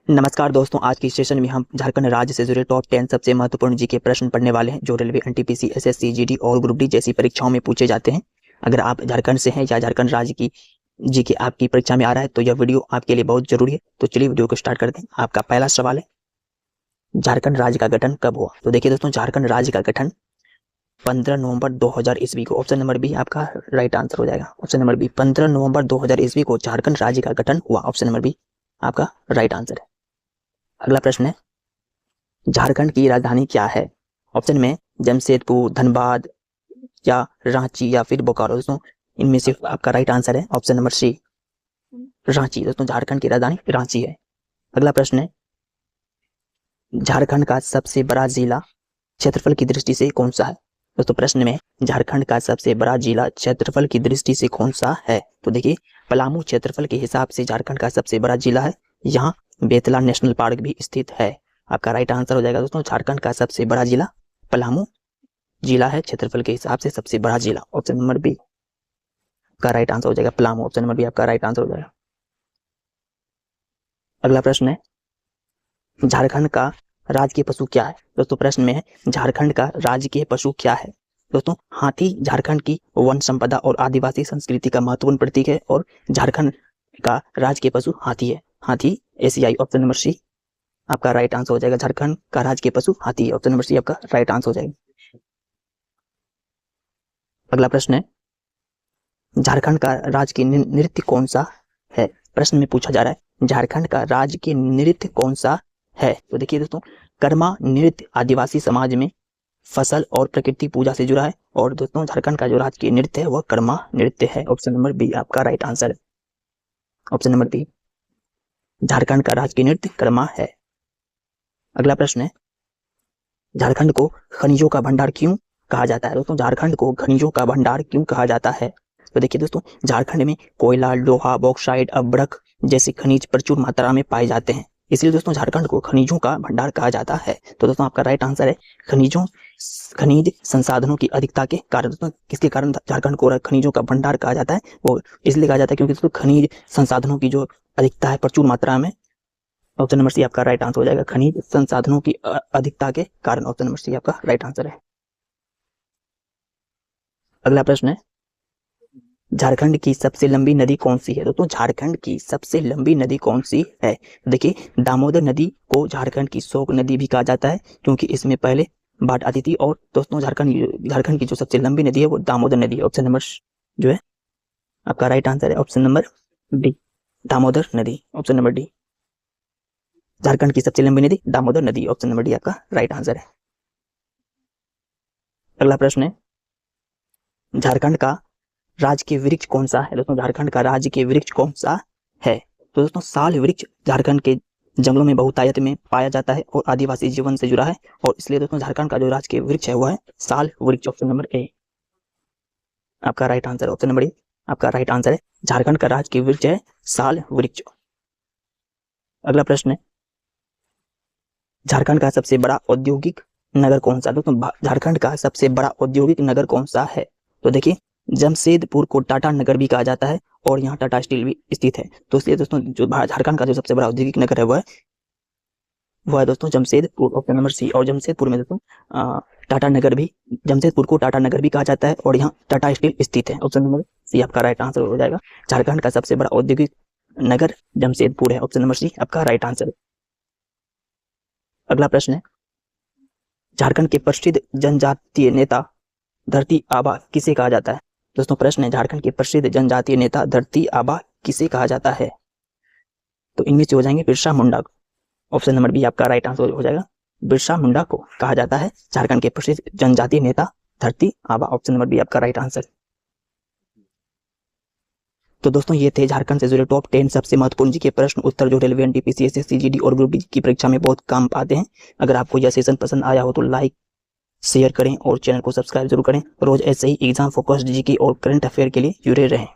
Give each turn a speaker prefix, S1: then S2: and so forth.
S1: नमस्कार दोस्तों, आज की सेशन में हम झारखंड राज्य से जुड़े टॉप 10 सबसे महत्वपूर्ण जीके प्रश्न पढ़ने वाले हैं जो रेलवे, एनटीपीसी, एसएससी, जीडी और ग्रुप डी जैसी परीक्षाओं में पूछे जाते हैं। अगर आप झारखंड से हैं या झारखंड राज्य की जीके आपकी परीक्षा में आ रहा है तो यह वीडियो आपके लिए बहुत जरूरी है। तो चलिए वीडियो को स्टार्ट करते हैं। आपका पहला सवाल है, झारखंड राज्य का गठन कब हुआ? तो देखिए दोस्तों, झारखंड राज्य का गठन 15 नवंबर 2000 ईस्वी को। ऑप्शन नंबर बी आपका राइट आंसर हो जाएगा। ऑप्शन नंबर बी, 15 नवंबर 2000 ईस्वी को झारखंड राज्य का गठन हुआ। ऑप्शन नंबर बी आपका राइट आंसर है। अगला प्रश्न है, झारखंड की राजधानी क्या है? ऑप्शन में जमशेदपुर, धनबाद या रांची या फिर बोकारो। दोस्तों इनमें से आपका राइट आंसर है ऑप्शन नंबर सी, रांची। दोस्तों झारखंड की राजधानी रांची है। अगला प्रश्न है, झारखंड का सबसे बड़ा जिला क्षेत्रफल की दृष्टि से कौन सा है? दोस्तों प्रश्न में झारखंड का सबसे बड़ा जिला क्षेत्रफल की दृष्टि से कौन सा है? तो देखिए, पलामू क्षेत्रफल के हिसाब से झारखंड का सबसे बड़ा जिला है। यहाँ बेतला नेशनल पार्क भी स्थित है। आपका राइट आंसर हो जाएगा दोस्तों, झारखंड का सबसे बड़ा जिला पलामू जिला है, क्षेत्रफल के हिसाब से सबसे बड़ा जिला। ऑप्शन नंबर बी का राइट आंसर हो जाएगा पलामू। ऑप्शन नंबर बी आपका राइट आंसर हो जाएगा। अगला प्रश्न है, झारखंड का राजकीय पशु क्या है? दोस्तों प्रश्न में है, झारखंड का राजकीय पशु क्या है? दोस्तों हाथी झारखंड की वन संपदा और आदिवासी संस्कृति का महत्वपूर्ण प्रतीक है और झारखंड का राजकीय पशु हाथी है। हाथी एशियाई। ऑप्शन नंबर सी आपका राइट आंसर हो जाएगा। झारखंड का राजकीय पशु हाथी है। ऑप्शन नंबर सी आपका राइट आंसर हो जाएगा। अगला प्रश्न है, झारखंड का राजकीय नृत्य कौन सा है? प्रश्न में पूछा जा रहा है, झारखंड का राजकीय नृत्य कौन सा है? तो देखिए दोस्तों, कर्मा नृत्य आदिवासी समाज में फसल और प्रकृति पूजा से जुड़ा है और दोस्तों झारखंड का जो राजकीय नृत्य है वह कर्मा नृत्य है। ऑप्शन नंबर बी आपका राइट आंसर है। ऑप्शन नंबर बी, झारखंड का राजकीय नृत्य कर्मा है। अगला प्रश्न है, झारखंड को खनिजों का भंडार क्यों कहा जाता है? दोस्तों झारखंड को खनिजों का भंडार क्यों कहा जाता है? तो देखिए दोस्तों, झारखंड में कोयला, लोहा, बॉक्साइट, अभ्रक जैसे खनिज प्रचुर मात्रा में पाए जाते हैं, इसलिए दोस्तों झारखंड को खनिजों का भंडार कहा जाता है। तो दोस्तों आपका राइट आंसर है खनिज संसाधनों की अधिकता के कारण। दोस्तों किसके कारण झारखंड को खनिजों का भंडार कहा जाता है? वो इसलिए कहा जाता है क्योंकि दोस्तों खनिज संसाधनों की जो अधिकता है प्रचुर मात्रा में। ऑप्शन नंबर सी आपका राइट आंसर हो जाएगा, खनिज संसाधनों की अधिकता के कारण। ऑप्शन नंबर सी आपका राइट आंसर है। अगला प्रश्न है, झारखंड की सबसे लंबी नदी कौन सी है? दोस्तों झारखंड की सबसे लंबी नदी कौन सी है? देखिए, दामोदर नदी को झारखंड की शोक नदी भी कहा जाता है क्योंकि इसमें पहले बाढ़ आती थी। और दोस्तों झारखंड की जो सबसे लंबी नदी है वो दामोदर नदी है। ऑप्शन नंबर जो है आपका राइट आंसर है। ऑप्शन नंबर डी, दामोदर नदी। ऑप्शन नंबर डी, झारखंड की सबसे लंबी नदी दामोदर नदी। ऑप्शन नंबर डी आपका राइट आंसर है। अगला प्रश्न है, झारखंड का राजकीय वृक्ष कौन सा है? दोस्तों झारखंड का राजकीय वृक्ष कौन सा है? तो दोस्तों साल वृक्ष झारखंड के जंगलों में बहुतायत में पाया जाता है और आदिवासी जीवन से जुड़ा है और इसलिए दोस्तों झारखंड का जो राजकीय वृक्ष है वह है साल वृक्ष। ऑप्शन नंबर ए आपका राइट आंसर है। ऑप्शन नंबर ए आपका राइट आंसर है, झारखंड का राजकीय वृक्ष है साल वृक्ष। अगला प्रश्न है, झारखंड का सबसे बड़ा औद्योगिक नगर कौन सा? दोस्तों झारखंड का सबसे बड़ा औद्योगिक नगर कौन सा है? तो देखिए, जमशेदपुर को टाटा नगर भी कहा जाता है और यहाँ टाटा स्टील भी स्थित है। तो इसलिए दोस्तों जो झारखंड का जो सबसे बड़ा औद्योगिक नगर है वह है दोस्तों जमशेदपुर। Option number C. और जमशेदपुर में दोस्तों टाटा नगर भी, जमशेदपुर को टाटा नगर भी कहा जाता है और यहाँ टाटा स्टील स्थित है। ऑप्शन नंबर सी आपका राइट आंसर हो जाएगा, झारखंड का सबसे बड़ा औद्योगिक नगर जमशेदपुर है। ऑप्शन नंबर सी आपका राइट आंसर है। अगला प्रश्न है, झारखंड के प्रसिद्ध जनजातीय नेता धरती आबा किसे कहा जाता है? दोस्तों प्रश्न है, झारखंड के प्रसिद्ध जनजातीय नेता धरती आबा किसे कहा जाता है? तो इनमें से हो जाएंगे Birsa Munda. Option number B आपका राइट आंसर हो जाएगा, बिरसा मुंडा को कहा जाता है झारखंड के प्रसिद्ध जनजातीय नेता धरती आबा। ऑप्शन नंबर बी आपका राइट आंसर। तो दोस्तों ये थे झारखंड से जुड़े टॉप 10 सबसे महत्वपूर्ण जीके प्रश्न उत्तर जो रेलवे, एनटीपीसी, एसएससी, जीडी और ग्रुप डी की परीक्षा में बहुत काम आते हैं। अगर आपको यह सेशन पसंद आया हो तो लाइक शेयर करें और चैनल को सब्सक्राइब जरूर करें। रोज ऐसे ही एग्जाम फोकस्ड जीके और करंट अफेयर के लिए जुड़े रहें।